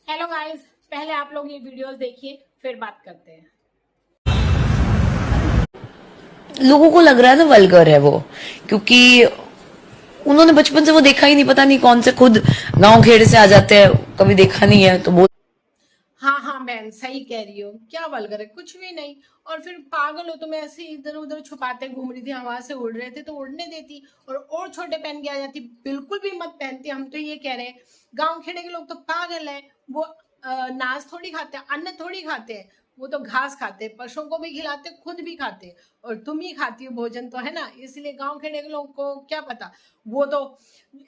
Hello guys, पहले आप लोग ये वीडियोस देखिए फिर बात करते हैं। लोगों को लग रहा है ना वल्गर है वो, क्योंकि उन्होंने बचपन से वो देखा ही नहीं, पता नहीं कौन से खुद गांव खेड़े से आ जाते हैं, कभी देखा नहीं है तो वो। हाँ हाँ बहन, सही कह रही हो। क्या वल्गर है? कुछ भी नहीं। और फिर पागल हो तुम, ऐसे इधर उधर छुपाते घूम रही थी, हवा से उड़ रहे थे तो उड़ने देती और छोटे पहन के आ जाती। बिल्कुल भी मत पहनती। हम तो ये कह रहे हैं, गांव खेड़े के लोग तो पागल हैं। वो नाज थोड़ी खाते हैं, अन्न थोड़ी खाते हैं। वो तो घास खाते हैं, पशुओं को भी खिलाते, खुद भी खाते। और तुम ही खाती हो भोजन, तो है ना। इसलिए गांव खेड़े के लोगों को क्या पता। वो तो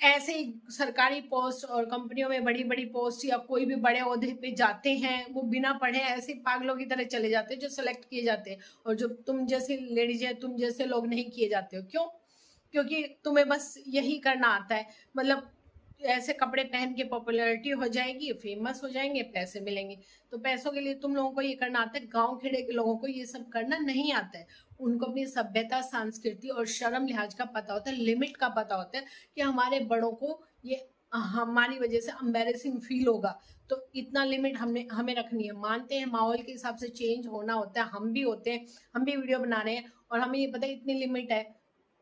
ऐसे ही सरकारी पोस्ट और कंपनियों में बड़ी बड़ी पोस्ट या कोई भी बड़े ओहदे पे जाते हैं, वो बिना पढ़े ऐसे पागलों की तरह चले जाते हैं जो सेलेक्ट किए जाते हैं। और जो तुम जैसे लेडीज है, तुम जैसे लोग नहीं किए जाते हो। क्यों? क्योंकि तुम्हें बस यही करना आता है। मतलब ऐसे कपड़े पहन के पॉपुलैरिटी हो जाएगी, फेमस हो जाएंगे, पैसे मिलेंगे। तो पैसों के लिए तुम लोगों को ये करना आता है। गांव खेड़े के लोगों को ये सब करना नहीं आता है। उनको अपनी सभ्यता, संस्कृति और शर्म लिहाज का पता होता है, लिमिट का पता होता है कि हमारे बड़ों को ये हमारी वजह से एम्बेरसिंग फील होगा। तो इतना लिमिट हमने हमें रखनी है। मानते हैं माहौल के हिसाब से चेंज होना होता है, हम भी होते हैं। हम भी वीडियो बना रहे हैं और हमें ये पता है इतनी लिमिट है।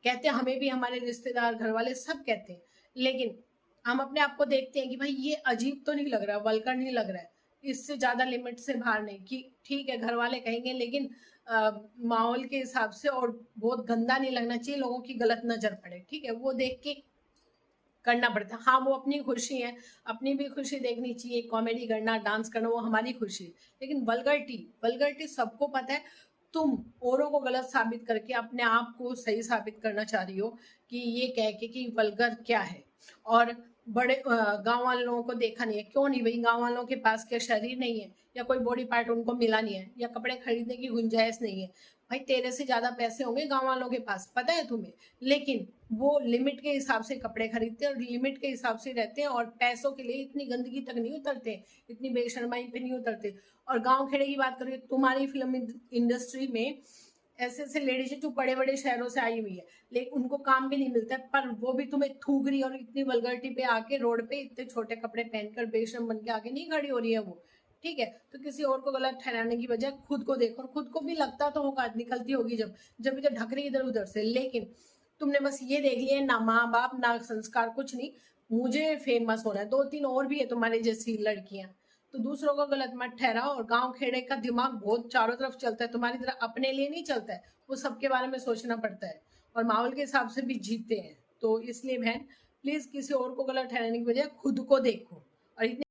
कहते हैं हमें भी, हमारे रिश्तेदार, घर वाले सब कहते हैं। लेकिन हम अपने आप को देखते हैं कि भाई ये अजीब तो नहीं लग रहा, वल्गर नहीं लग रहा है, इससे ज्यादा लिमिट से बाहर नहीं। कि ठीक है, घर वाले कहेंगे, लेकिन माहौल के हिसाब से और बहुत गंदा नहीं लगना चाहिए, लोगों की गलत नजर पड़े। ठीक है, वो देख के करना पड़ता है। हाँ, वो अपनी खुशी है, अपनी भी खुशी देखनी चाहिए। कॉमेडी करना, डांस करना, वो हमारी खुशी है। लेकिन वल्गरिटी, वल्गरिटी सबको पता है। तुम औरों को गलत साबित करके अपने आप को सही साबित करना चाह रही हो कि ये कह के कि वल्गर क्या है। और बड़े गांव वाले लोगों को देखा नहीं है। क्यों नहीं भाई? गांव वालों के पास क्या शरीर नहीं है, या कोई बॉडी पार्ट उनको मिला नहीं है, या कपड़े खरीदने की गुंजाइश नहीं है? भाई तेरे से ज्यादा पैसे होंगे गांव वालों के पास, पता है तुम्हें। लेकिन वो लिमिट के हिसाब से कपड़े खरीदते हैं और लिमिट के हिसाब से रहते हैं, और पैसों के लिए इतनी गंदगी तक नहीं उतरते, इतनी बेशर्माई पे नहीं उतरते। और गांव खेड़े की बात करें, तुम्हारी फिल्म इंडस्ट्री में ऐसे ऐसे लेडीज है जो बड़े बड़े शहरों से आई हुई है, लेकिन उनको काम भी नहीं मिलता है, पर वो भी तुम्हें थूक रही है। और इतनी वल्गरिटी पे आके रोड पे इतने छोटे कपड़े पहनकर बेशर्म बन के आगे नहीं खड़ी हो रही है वो। ठीक है, तो किसी और को गलत ठहराने की बजाय खुद को देखो। और खुद को भी लगता तो होगा, निकलती होगी जब जब इधर ढक रही इधर उधर से। लेकिन तुमने बस ये देख लिया, ना माँ बाप ना संस्कार, कुछ नहीं। मुझे फेमस होना है, दो तीन और भी है तुम्हारी जैसी लड़कियां। तो दूसरों को गलत मत ठहराओ। और गांव खेड़े का दिमाग बहुत चारों तरफ चलता है, तुम्हारी तरह अपने लिए नहीं चलता है। वो सबके बारे में सोचना पड़ता है और माहौल के हिसाब से भी जीते हैं। तो इसलिए बहन, प्लीज किसी और को गलत ठहराने की बजाय खुद को देखो। और इतने